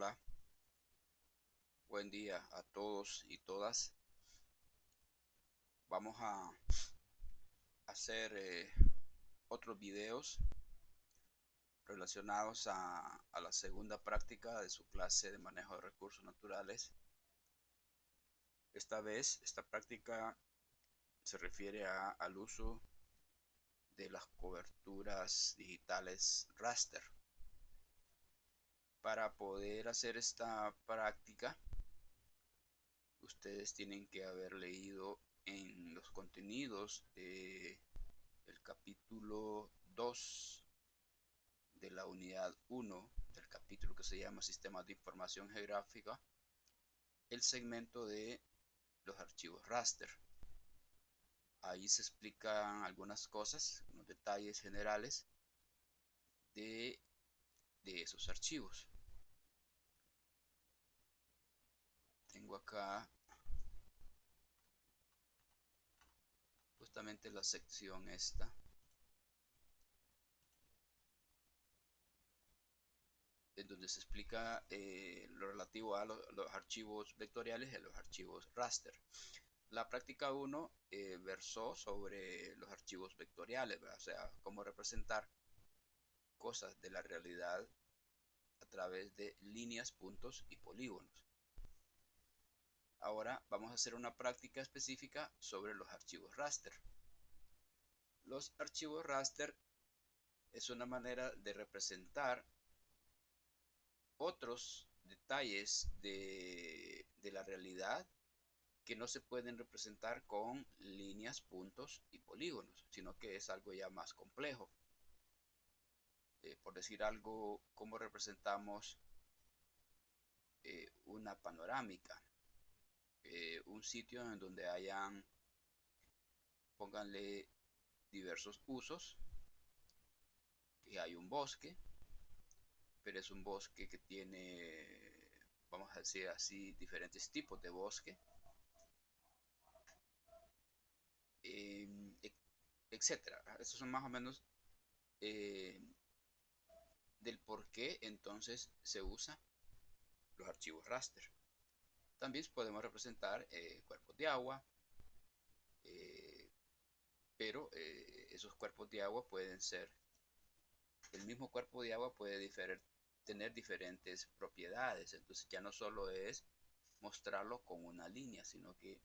Hola, buen día a todos y todas. Vamos a hacer otros videos relacionados a la segunda práctica de su clase de manejo de recursos naturales. Esta vez, esta práctica se refiere al uso de las coberturas digitales raster. Para poder hacer esta práctica, ustedes tienen que haber leído en los contenidos de el capítulo 2 de la unidad 1 del capítulo que se llama Sistemas de Información Geográfica, el segmento de los archivos raster. Ahí se explican algunas cosas, unos detalles generales de, de esos archivos. Tengo acá justamente la sección esta, en donde se explica lo relativo a los archivos vectoriales y a los archivos raster. La práctica 1 versó sobre los archivos vectoriales, ¿verdad? O sea, cómo representar cosas de la realidad a través de líneas, puntos y polígonos. Ahora vamos a hacer una práctica específica sobre los archivos raster. Los archivos raster es una manera de representar otros detalles de la realidad que no se pueden representar con líneas, puntos y polígonos, sino que es algo ya más complejo. Por decir algo, cómo representamos una panorámica, un sitio en donde hayan, pónganle diversos usos, que hay un bosque, pero es un bosque que tiene, vamos a decir así, diferentes tipos de bosque, eh, etcétera. Estos son más o menos eh, del por qué entonces se usa los archivos raster. También podemos representar cuerpos de agua, eh, pero esos cuerpos de agua pueden ser, el mismo cuerpo de agua puede tener diferentes propiedades, entonces ya no solo es mostrarlo con una línea, sino que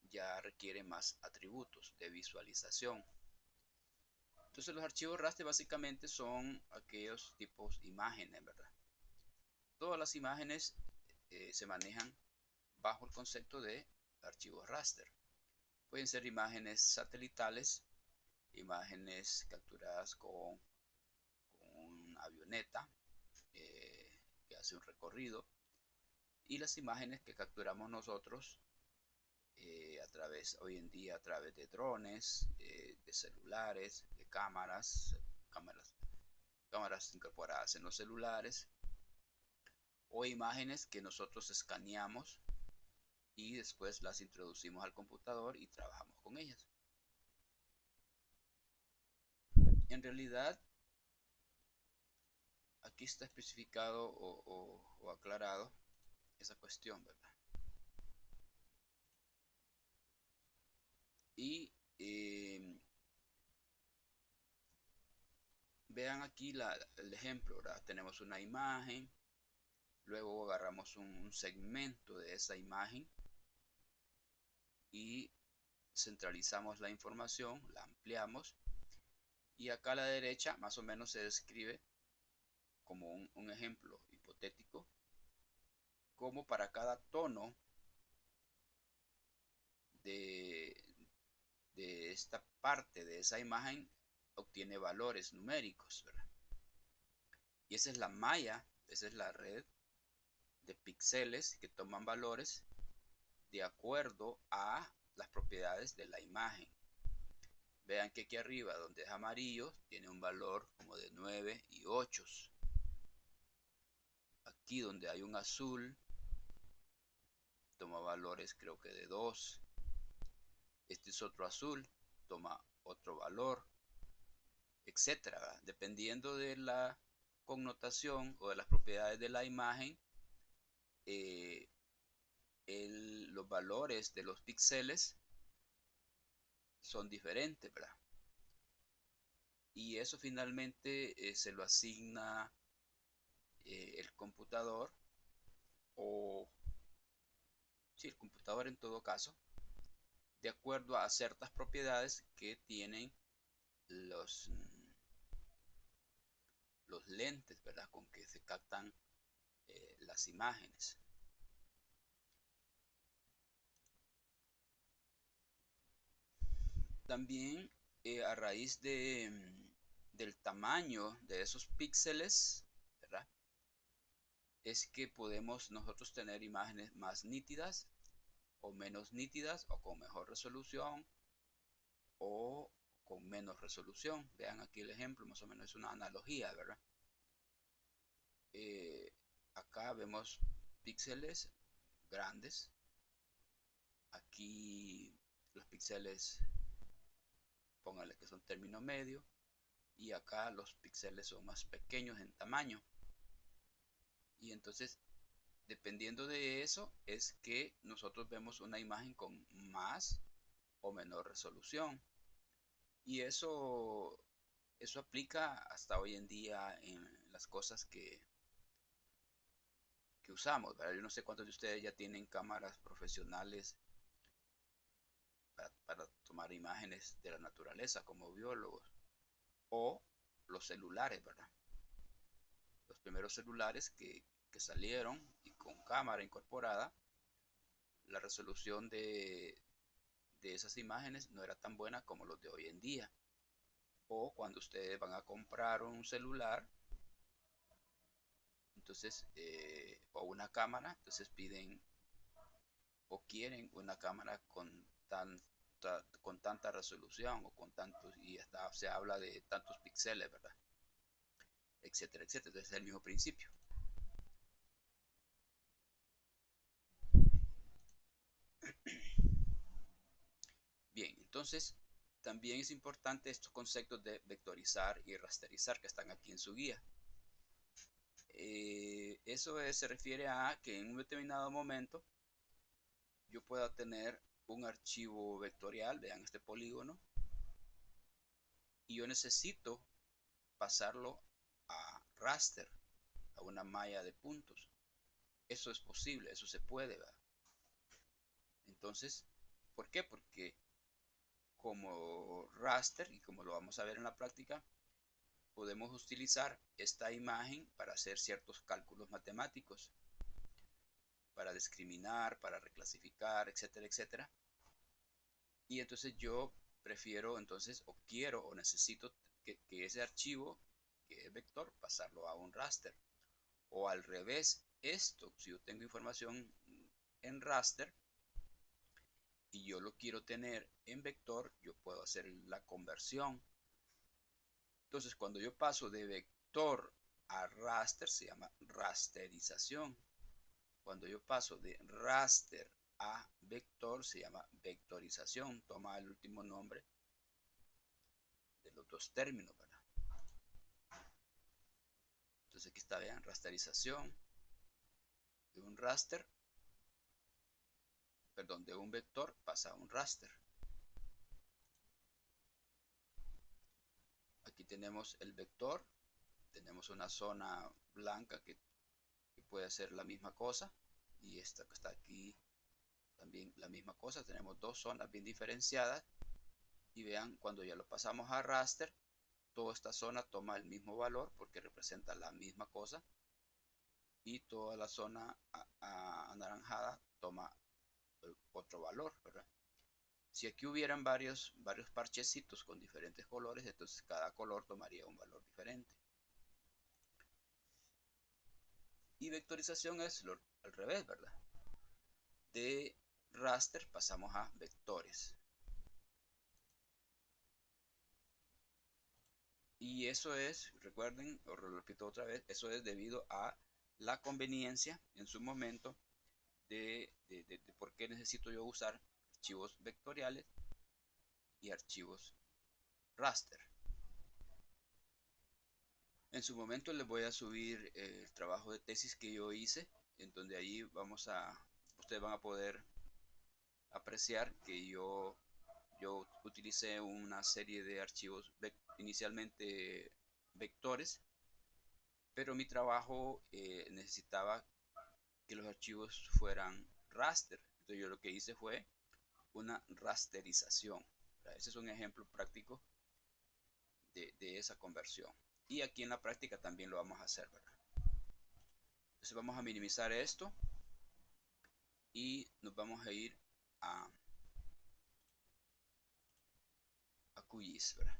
ya requiere más atributos de visualización. Entonces los archivos raster básicamente son aquellos tipos de imágenes, ¿verdad? Todas las imágenes se manejan bajo el concepto de archivos raster. Pueden ser imágenes satelitales, imágenes capturadas con una avioneta que hace un recorrido, y las imágenes que capturamos nosotros hoy en día a través de drones, de celulares, de cámaras incorporadas en los celulares, o imágenes que nosotros escaneamos y después las introducimos al computador y trabajamos con ellas. En realidad, aquí está especificado o aclarado esa cuestión, ¿verdad? Y vean aquí el ejemplo, ¿verdad? Tenemos una imagen, luego agarramos un segmento de esa imagen y centralizamos la información, la ampliamos, y acá a la derecha más o menos se describe como un ejemplo hipotético, como para cada tono de, de esta parte de esa imagen obtiene valores numéricos, ¿verdad? Y esa es la malla, esa es la red de píxeles que toman valores de acuerdo a las propiedades de la imagen. Vean que aquí arriba, donde es amarillo, tiene un valor como de 9 y 8. Aquí donde hay un azul, toma valores creo que de 2. Este es otro azul, toma otro valor, etcétera, dependiendo de la connotación o de las propiedades de la imagen, eh, los valores de los píxeles son diferentes, ¿verdad? Y eso finalmente se lo asigna el computador, o sí, el computador en todo caso, de acuerdo a ciertas propiedades que tienen los, los lentes, ¿verdad? Con que se captan las imágenes. También a raíz del tamaño de esos píxeles, ¿verdad? Es que podemos nosotros tener imágenes más nítidas o menos nítidas, o con mejor resolución o con menos resolución. Vean aquí el ejemplo, más o menos es una analogía, ¿verdad? Acá vemos píxeles grandes. Aquí los píxeles, póngale que son término medio. Y acá los píxeles son más pequeños en tamaño. Y entonces, dependiendo de eso, es que nosotros vemos una imagen con más o menor resolución. Y eso aplica hasta hoy en día en las cosas que usamos, ¿verdad? Yo no sé cuántos de ustedes ya tienen cámaras profesionales para tomar imágenes de la naturaleza como biólogos, o los celulares, ¿verdad? Los primeros celulares que salieron y con cámara incorporada, la resolución de esas imágenes no era tan buena como los de hoy en día. O cuando ustedes van a comprar un celular, entonces, o una cámara, entonces piden o quieren una cámara con tanta resolución o con tantos, y hasta se habla de tantos píxeles, ¿verdad? Etcétera, etcétera. Entonces es el mismo principio. Bien, entonces también es importante estos conceptos de vectorizar y rasterizar que están aquí en su guía. Se refiere a que en un determinado momento yo pueda tener un archivo vectorial, vean este polígono, y yo necesito pasarlo a raster, a una malla de puntos. Eso es posible, eso se puede, ¿verdad? Entonces, ¿por qué? Porque como raster, y como lo vamos a ver en la práctica, podemos utilizar esta imagen para hacer ciertos cálculos matemáticos, para discriminar, para reclasificar, etcétera, etcétera. Y entonces yo prefiero, entonces, o quiero o necesito que ese archivo, que es vector, pasarlo a un raster. O al revés, esto, si yo tengo información en raster y yo lo quiero tener en vector, yo puedo hacer la conversión. Entonces, cuando yo paso de vector a raster, se llama rasterización. Cuando yo paso de raster a vector, se llama vectorización. Toma el último nombre de los dos términos, ¿verdad? Entonces aquí está, vean, rasterización de un raster, perdón, de un vector pasa a un raster. Aquí tenemos el vector, tenemos una zona blanca que puede ser la misma cosa, y esta que está aquí también la misma cosa. Tenemos dos zonas bien diferenciadas, y vean, cuando ya lo pasamos a raster, toda esta zona toma el mismo valor porque representa la misma cosa, y toda la zona anaranjada toma otro valor, ¿verdad? Si aquí hubieran varios parchecitos con diferentes colores, entonces cada color tomaría un valor diferente. Y vectorización es al revés, ¿verdad? De raster pasamos a vectores. Y eso es, recuerden, o lo repito otra vez, eso es debido a la conveniencia en su momento de por qué necesito yo usar archivos vectoriales y archivos raster. En su momento les voy a subir el trabajo de tesis que yo hice, en donde ahí ustedes van a poder apreciar que yo utilicé una serie de archivos inicialmente vectores, pero mi trabajo necesitaba que los archivos fueran raster. Entonces yo lo que hice fue una rasterización. Ese es un ejemplo práctico de esa conversión. Y aquí en la práctica también lo vamos a hacer, ¿verdad? Entonces vamos a minimizar esto y nos vamos a ir a, a QGIS, ¿verdad?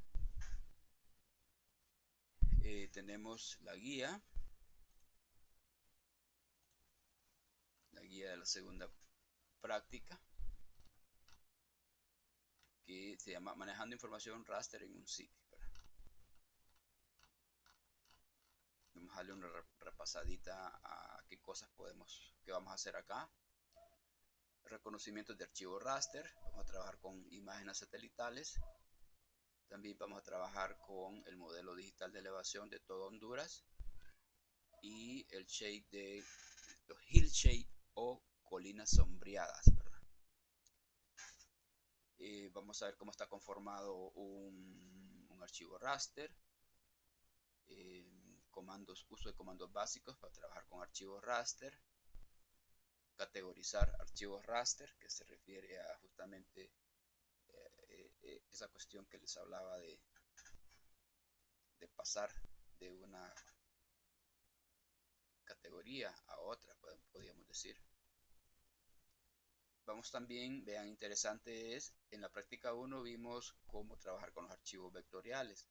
Tenemos la guía de la segunda práctica, que se llama Manejando Información Raster en un SIG, ¿verdad? Vamos a darle una repasadita a qué cosas qué vamos a hacer acá. Reconocimiento de archivo raster, vamos a trabajar con imágenes satelitales. También vamos a trabajar con el modelo digital de elevación de todo Honduras y el shade de los hillshade o colinas sombreadas, ¿verdad? Vamos a ver cómo está conformado un archivo raster, uso de comandos básicos para trabajar con archivos raster, categorizar archivos raster, que se refiere a justamente esa cuestión que les hablaba de pasar de una categoría a otra, podríamos decir. Vamos también, vean, interesante es, en la práctica 1 vimos cómo trabajar con los archivos vectoriales.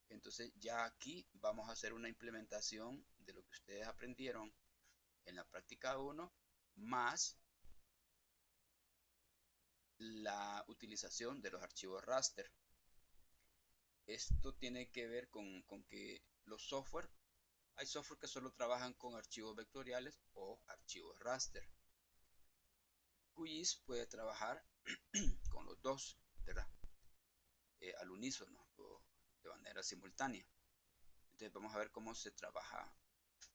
Entonces ya aquí vamos a hacer una implementación de lo que ustedes aprendieron en la práctica 1, más la utilización de los archivos raster. Esto tiene que ver con que hay software que solo trabajan con archivos vectoriales o archivos raster. QGIS puede trabajar con los dos, ¿verdad? Al unísono o de manera simultánea. Entonces vamos a ver cómo se trabaja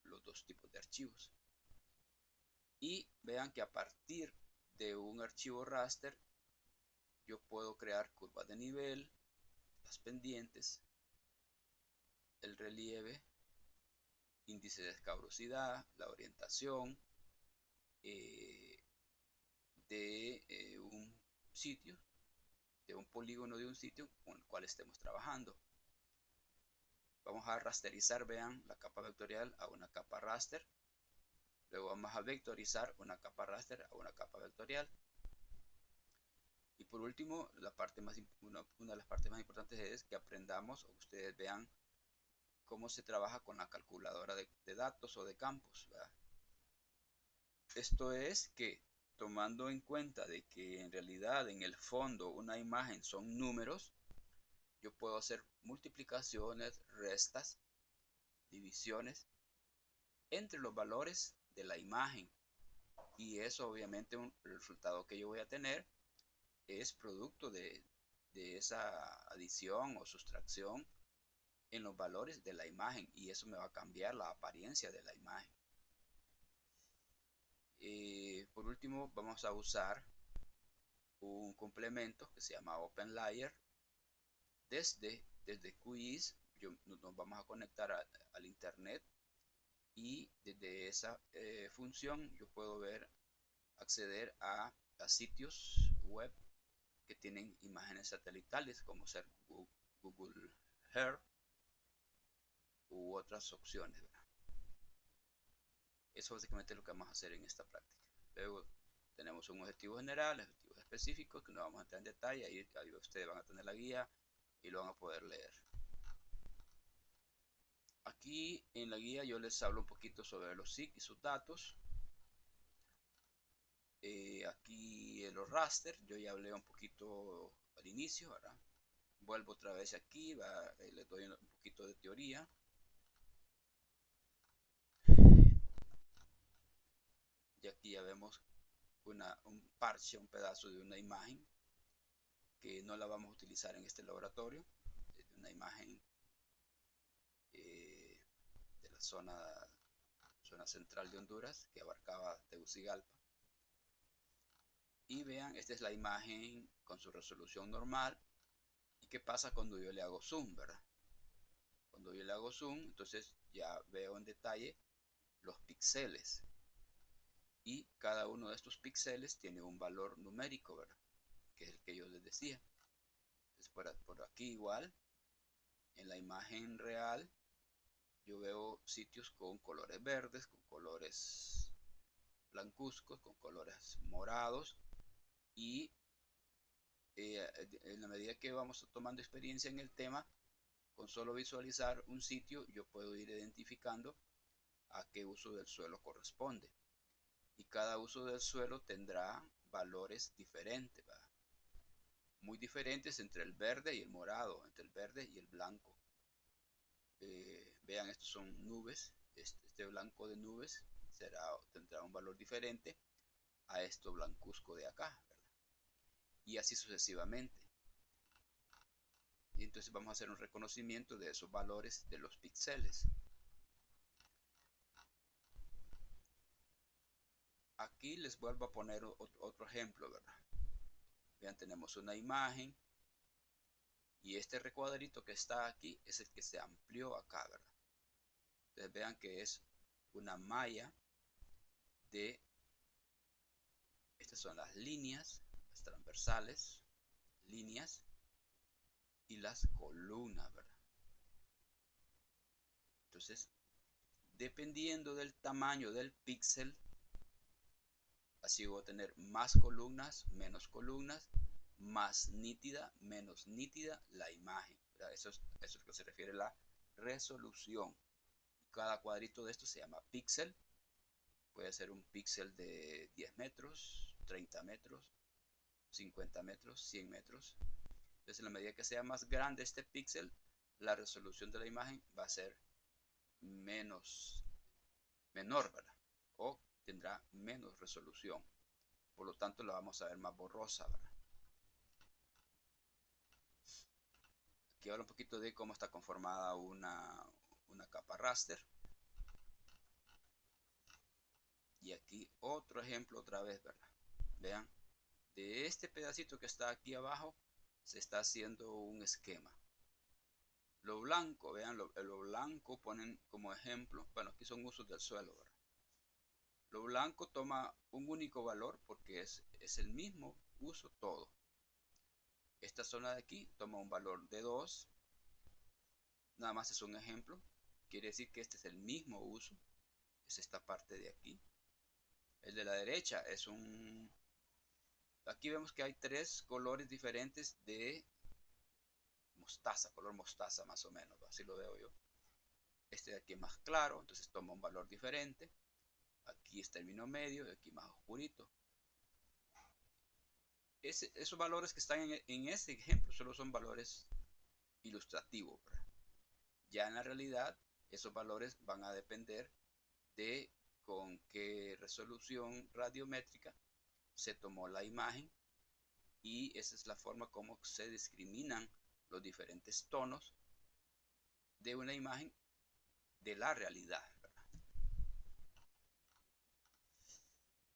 los dos tipos de archivos. Y vean que a partir de un archivo raster yo puedo crear curvas de nivel, las pendientes, el relieve, índice de escabrosidad, la orientación un sitio, de un polígono de un sitio con el cual estemos trabajando. Vamos a rasterizar, vean, la capa vectorial a una capa raster. Luego vamos a vectorizar una capa raster a una capa vectorial. Y por último, una de las partes más importantes es que aprendamos o ustedes vean cómo se trabaja con la calculadora de datos o de campos, ¿verdad? Esto es que tomando en cuenta de que en realidad en el fondo una imagen son números, yo puedo hacer multiplicaciones, restas, divisiones entre los valores de la imagen. Y eso obviamente el resultado que yo voy a tener es producto de esa adición o sustracción en los valores de la imagen, y eso me va a cambiar la apariencia de la imagen. Por último, vamos a usar un complemento que se llama OpenLayer. Desde QGIS nos vamos a conectar al internet, y desde esa función yo puedo acceder a sitios web que tienen imágenes satelitales, como ser Google Earth u otras opciones, ¿verdad? Eso básicamente es lo que vamos a hacer en esta práctica. Luego tenemos un objetivo general, objetivos específicos, que no vamos a entrar en detalle. Ahí ustedes van a tener la guía y lo van a poder leer. Aquí en la guía yo les hablo un poquito sobre los SIG y sus datos. Aquí en los raster yo ya hablé un poquito al inicio, ¿verdad? Vuelvo otra vez aquí, les doy un poquito de teoría. Y aquí ya vemos un parche, un pedazo de una imagen que no la vamos a utilizar en este laboratorio. Es una imagen zona central de Honduras, que abarcaba Tegucigalpa. Y vean, esta es la imagen con su resolución normal. ¿Y qué pasa cuando yo le hago zoom, verdad? Cuando yo le hago zoom, entonces ya veo en detalle los píxeles. Y cada uno de estos píxeles tiene un valor numérico, ¿verdad? Que es el que yo les decía. Entonces por aquí igual, en la imagen real, yo veo sitios con colores verdes, con colores blancuzcos, con colores morados. Y en la medida que vamos tomando experiencia en el tema, con solo visualizar un sitio, yo puedo ir identificando a qué uso del suelo corresponde. Y cada uso del suelo tendrá valores diferentes, ¿verdad? Muy diferentes entre el verde y el morado, entre el verde y el blanco. Vean, estos son nubes. Este blanco de nubes tendrá un valor diferente a esto blancuzco de acá, ¿verdad? Y así sucesivamente. Y entonces vamos a hacer un reconocimiento de esos valores de los píxeles. Aquí les vuelvo a poner otro ejemplo, ¿verdad? Vean, tenemos una imagen y este recuadrito que está aquí es el que se amplió acá, ¿verdad? Entonces vean que es una malla de, estas son las líneas, las transversales, líneas y las columnas, ¿verdad? Entonces, dependiendo del tamaño del píxel, así voy a tener más columnas, menos columnas, más nítida, menos nítida la imagen, ¿verdad? Eso es lo que se refiere a la resolución. Cada cuadrito de esto se llama píxel. Puede ser un píxel de 10 metros, 30 metros, 50 metros, 100 metros. Entonces, en la medida que sea más grande este píxel, la resolución de la imagen va a ser menor, ¿verdad? O tendrá menos resolución. Por lo tanto, la vamos a ver más borrosa, ¿verdad? Aquí habla un poquito de cómo está conformada una capa raster. Y aquí otro ejemplo otra vez, ¿verdad? Vean, de este pedacito que está aquí abajo se está haciendo un esquema. Lo blanco, vean, lo blanco ponen como ejemplo, bueno, aquí son usos del suelo, ¿verdad? Lo blanco toma un único valor porque es el mismo uso todo. Esta zona de aquí toma un valor de 2, nada más es un ejemplo, quiere decir que este es el mismo uso, es esta parte de aquí. El de la derecha es aquí vemos que hay 3 colores diferentes de mostaza, color mostaza más o menos, así lo veo yo. Este de aquí es más claro, entonces toma un valor diferente. Aquí es término medio y aquí más oscurito. Esos valores que están en este ejemplo solo son valores ilustrativos, ¿verdad? Ya en la realidad, esos valores van a depender de con qué resolución radiométrica se tomó la imagen, y esa es la forma como se discriminan los diferentes tonos de una imagen de la realidad, ¿verdad?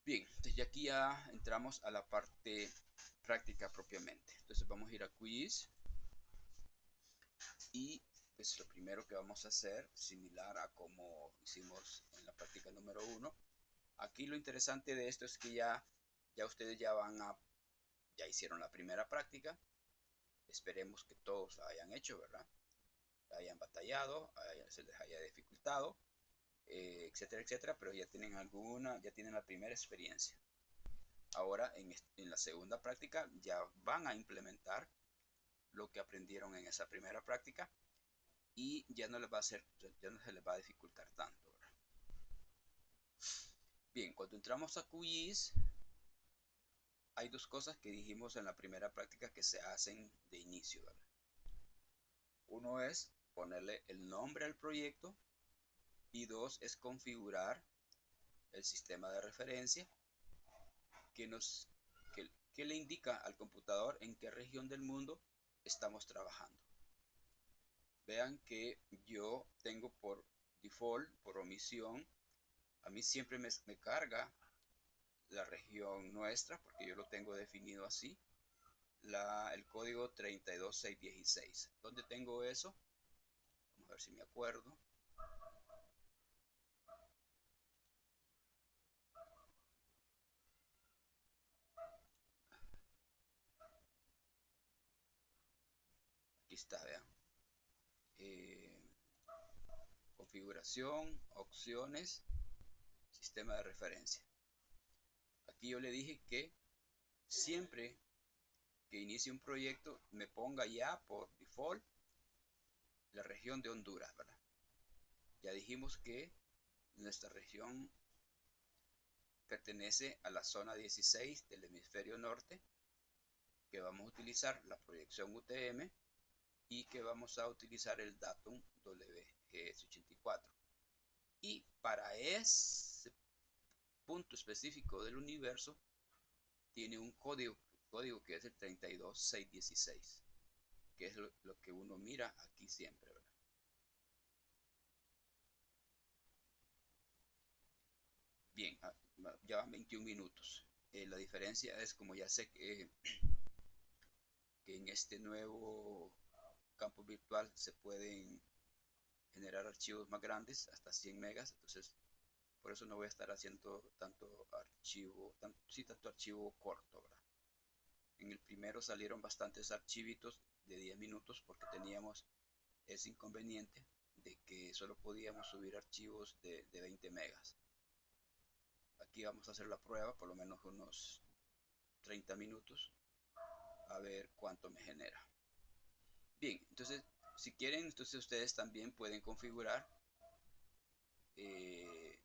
Bien, entonces aquí ya entramos a la parte práctica propiamente. Entonces vamos a ir a quiz y pues lo primero que vamos a hacer, similar a como hicimos en la práctica número 1. Aquí lo interesante de esto es que ya ustedes ya hicieron la primera práctica. Esperemos que todos la hayan hecho, ¿verdad? Hayan batallado, se les haya dificultado, etcétera, etcétera, pero ya tienen ya tienen la primera experiencia. Ahora en la segunda práctica ya van a implementar lo que aprendieron en esa primera práctica y ya no se les va a dificultar tanto, ¿verdad? Bien, cuando entramos a QGIS hay 2 cosas que dijimos en la primera práctica que se hacen de inicio, ¿verdad? Uno es ponerle el nombre al proyecto y 2 es configurar el sistema de referencia que, que le indica al computador en qué región del mundo estamos trabajando. Vean que yo tengo por default, por omisión, a mí siempre me carga la región nuestra, porque yo lo tengo definido así, el código 32616. ¿Dónde tengo eso? Vamos a ver si me acuerdo. Aquí está, vean. Configuración, opciones, sistema de referencia. Aquí yo le dije que siempre que inicie un proyecto me ponga ya por default la región de Honduras, ¿verdad? Ya dijimos que nuestra región pertenece a la zona 16 del hemisferio norte, que vamos a utilizar la proyección UTM y que vamos a utilizar el datum WGS84. Y para ese punto específico del universo tiene un código que es el 32616, que es lo que uno mira aquí siempre, ¿verdad? Bien, ya van 21 minutos. La diferencia es, como ya sé que en este nuevo campo virtual se pueden generar archivos más grandes, hasta 100 megas, entonces por eso no voy a estar haciendo tanto archivo corto, ¿verdad? En el primero salieron bastantes archivitos de 10 minutos porque teníamos ese inconveniente de que solo podíamos subir archivos de 20 megas. Aquí vamos a hacer la prueba, por lo menos unos 30 minutos, a ver cuánto me genera. Bien, entonces, si quieren, entonces ustedes también pueden configurar eh,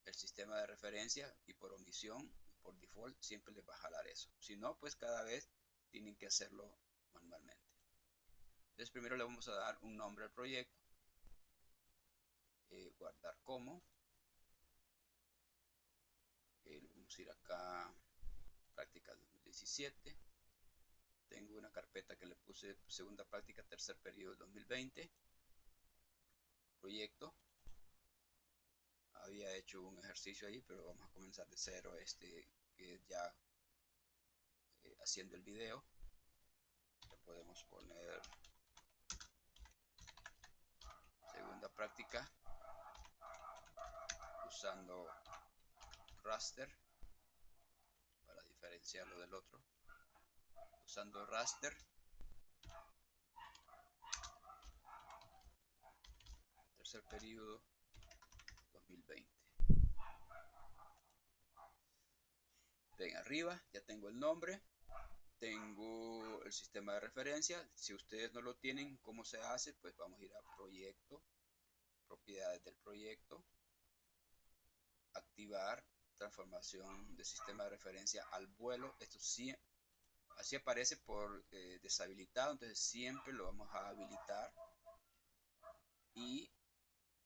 el sistema de referencia y por omisión, por default, siempre les va a jalar eso. Si no, pues cada vez tienen que hacerlo manualmente. Entonces primero le vamos a dar un nombre al proyecto, guardar como, vamos a ir acá, práctica 2017, tengo una carpeta que le puse segunda práctica, tercer periodo 2020, proyecto, había hecho un ejercicio ahí, pero vamos a comenzar de cero, que ya haciendo el video, le podemos poner segunda práctica, usando raster, para diferenciarlo del otro, usando raster, tercer periodo 2020. Ven arriba, ya tengo el nombre, tengo el sistema de referencia. Si ustedes no lo tienen, ¿cómo se hace? Pues vamos a ir a proyecto, propiedades del proyecto, activar transformación de sistema de referencia al vuelo. Esto sí, así aparece por deshabilitado, entonces siempre lo vamos a habilitar. Y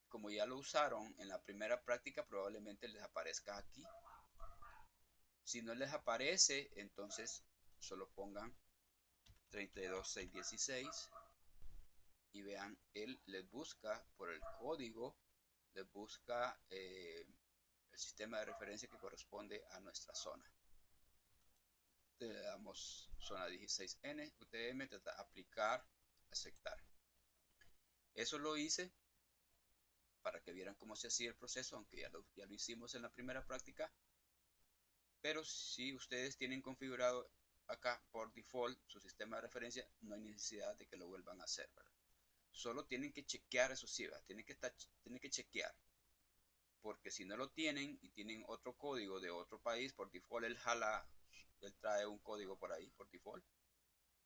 como ya lo usaron en la primera práctica, probablemente les aparezca aquí. Si no les aparece, entonces solo pongan 32616 y vean, él les busca por el código, les busca el sistema de referencia que corresponde a nuestra zona. Le damos zona 16N, UTM, aplicar, aceptar. Eso lo hice para que vieran cómo se hacía el proceso, aunque ya lo hicimos en la primera práctica. Pero si ustedes tienen configurado acá por default su sistema de referencia, no hay necesidad de que lo vuelvan a hacer, ¿verdad? Solo tienen que chequear eso, sí, ¿verdad? Tienen que chequear, porque si no lo tienen y tienen otro código de otro país, por default él trae un código por ahí por default,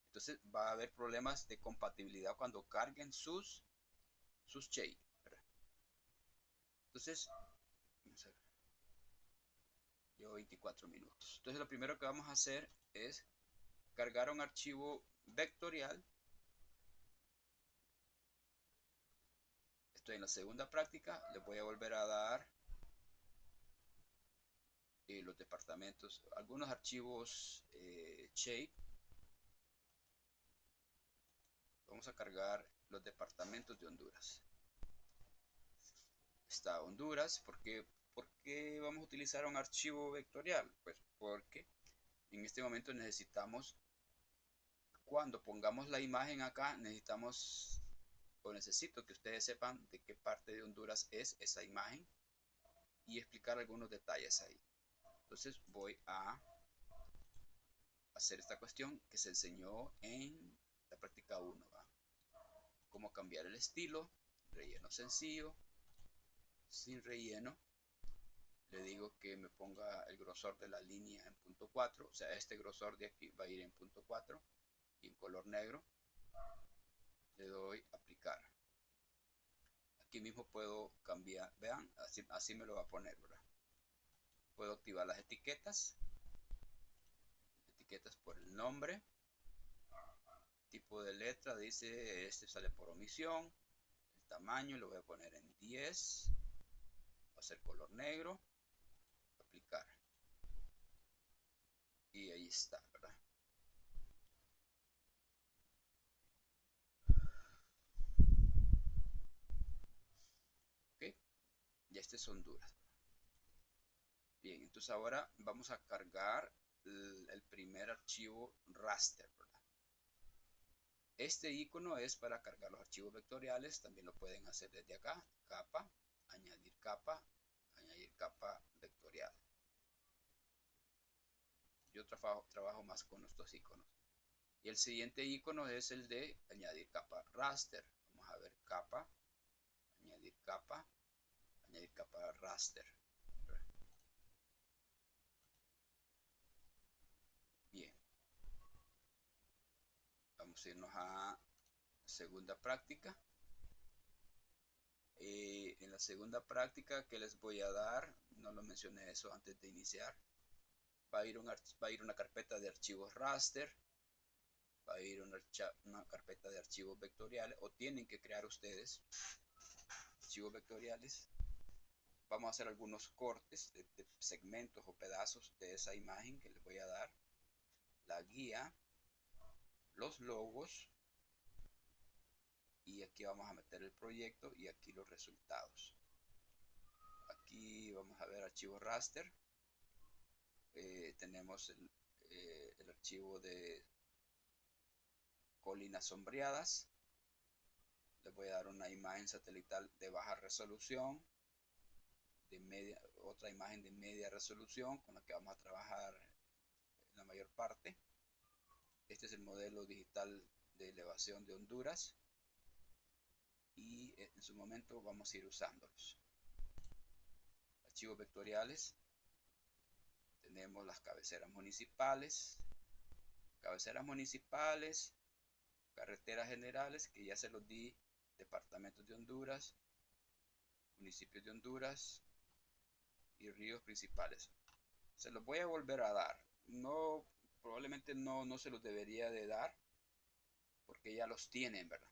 entonces va a haber problemas de compatibilidad cuando carguen sus shapes, ¿verdad? Entonces, vamos a ver, llevo 24 minutos. Entonces lo primero que vamos a hacer es cargar un archivo vectorial. Estoy en la segunda práctica, les voy a volver a dar los departamentos, algunos archivos shape. Vamos a cargar los departamentos de Honduras. está Honduras. ¿Por qué vamos a utilizar un archivo vectorial? Pues porque en este momento necesitamos, cuando pongamos la imagen acá, necesitamos o necesito que ustedes sepan de qué parte de Honduras es esa imagen y explicar algunos detalles ahí. Entonces voy a hacer esta cuestión que se enseñó en la práctica 1, ¿va? Cómo cambiar el estilo, relleno sencillo, sin relleno. Le digo que me ponga el grosor de la línea en punto 4, o sea, este grosor de aquí va a ir en punto 4 y en color negro. Le doy aplicar. Aquí mismo puedo cambiar, vean, así me lo va a poner, ¿verdad? Puedo activar las etiquetas por el nombre, tipo de letra, dice este sale por omisión, el tamaño lo voy a poner en 10, va a ser color negro, aplicar, y ahí está, ¿verdad? Ok, ya este es Honduras. Bien, entonces ahora vamos a cargar el primer archivo raster, ¿verdad? Este icono es para cargar los archivos vectoriales, también lo pueden hacer desde acá, capa, añadir capa vectorial. Yo trabajo más con estos iconos. Y el siguiente icono es el de añadir capa raster. Vamos a ver capa, añadir capa raster. Bien, vamos a irnos a segunda práctica. En la segunda práctica que les voy a dar, no lo mencioné eso antes de iniciar, va a ir una carpeta de archivos raster, va a ir una carpeta de archivos vectoriales, o tienen que crear ustedes archivos vectoriales. Vamos a hacer algunos cortes de segmentos o pedazos de esa imagen que les voy a dar, la guía, los logos, y aquí vamos a meter el proyecto y aquí los resultados. Aquí vamos a ver archivo raster, tenemos el archivo de colinas sombreadas. Les voy a dar una imagen satelital de baja resolución, otra imagen de media resolución con la que vamos a trabajar en la mayor parte. Este es el modelo digital de elevación de Honduras y en su momento vamos a ir usándolos. Archivos vectoriales, tenemos las cabeceras municipales, carreteras generales, que ya se los di, departamentos de Honduras, municipios de Honduras y ríos principales. Se los voy a volver a dar. No, probablemente no se los debería de dar porque ya los tienen, ¿verdad?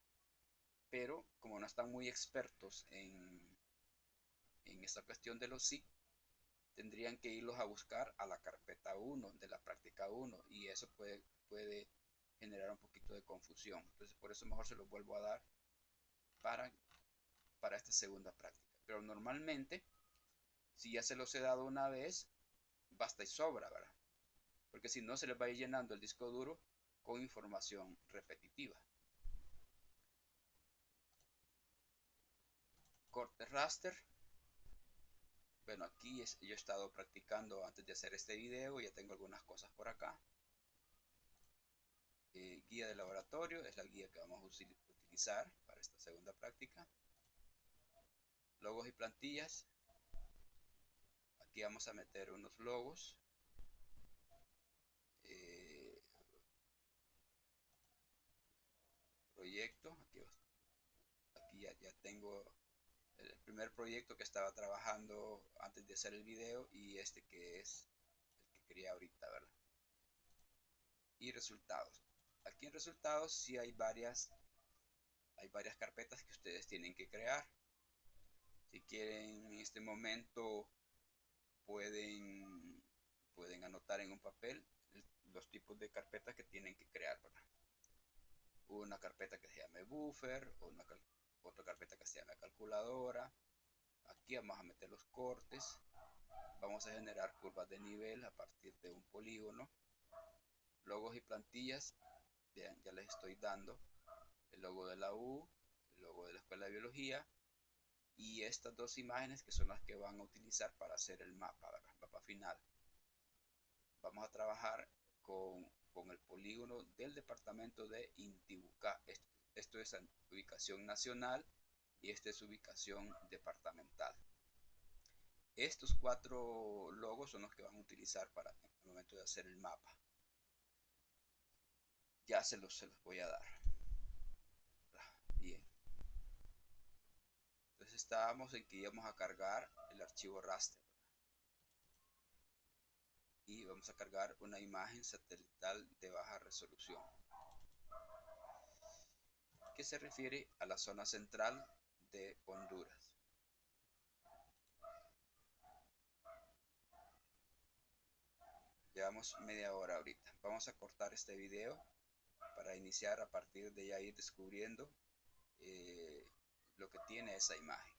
Pero como no están muy expertos en esta cuestión de los SIC, tendrían que irlos a buscar a la carpeta 1 de la práctica 1 y eso puede generar un poquito de confusión. Entonces por eso mejor se los vuelvo a dar para esta segunda práctica. Pero normalmente, si ya se los he dado una vez, basta y sobra, ¿verdad? Porque si no, se les va a ir llenando el disco duro con información repetitiva. Corte raster. Bueno, aquí yo he estado practicando antes de hacer este video, ya tengo algunas cosas por acá. Guía de laboratorio es la guía que vamos a utilizar para esta segunda práctica. Logos y plantillas. Aquí vamos a meter unos logos. Proyecto. Aquí ya tengo el primer proyecto que estaba trabajando antes de hacer el video y este que es el que quería ahorita, ¿verdad? Y resultados. Aquí en resultados sí hay varias carpetas que ustedes tienen que crear. Si quieren en este momento pueden anotar en un papel los tipos de carpetas que tienen que crear, ¿verdad? Una carpeta que se llame buffer, otra carpeta que se llame calculadora, Aquí vamos a meter los cortes. Vamos a generar curvas de nivel a partir de un polígono. Logos y plantillas. Vean, ya les estoy dando el logo de la U, el logo de la Escuela de Biología y estas dos imágenes que son las que van a utilizar para hacer el mapa, ¿verdad? El mapa final. Vamos a trabajar con el polígono del departamento de Intibucá. Esto es ubicación nacional y esta es ubicación departamental. Estos 4 logos son los que van a utilizar para el momento de hacer el mapa. Ya se los voy a dar. Bien. Entonces estábamos en que íbamos a cargar el archivo raster y vamos a cargar una imagen satelital de baja resolución que se refiere a la zona central de Honduras. Llevamos media hora ahorita. Vamos a cortar este video para iniciar a partir de ya ir descubriendo lo que tiene esa imagen.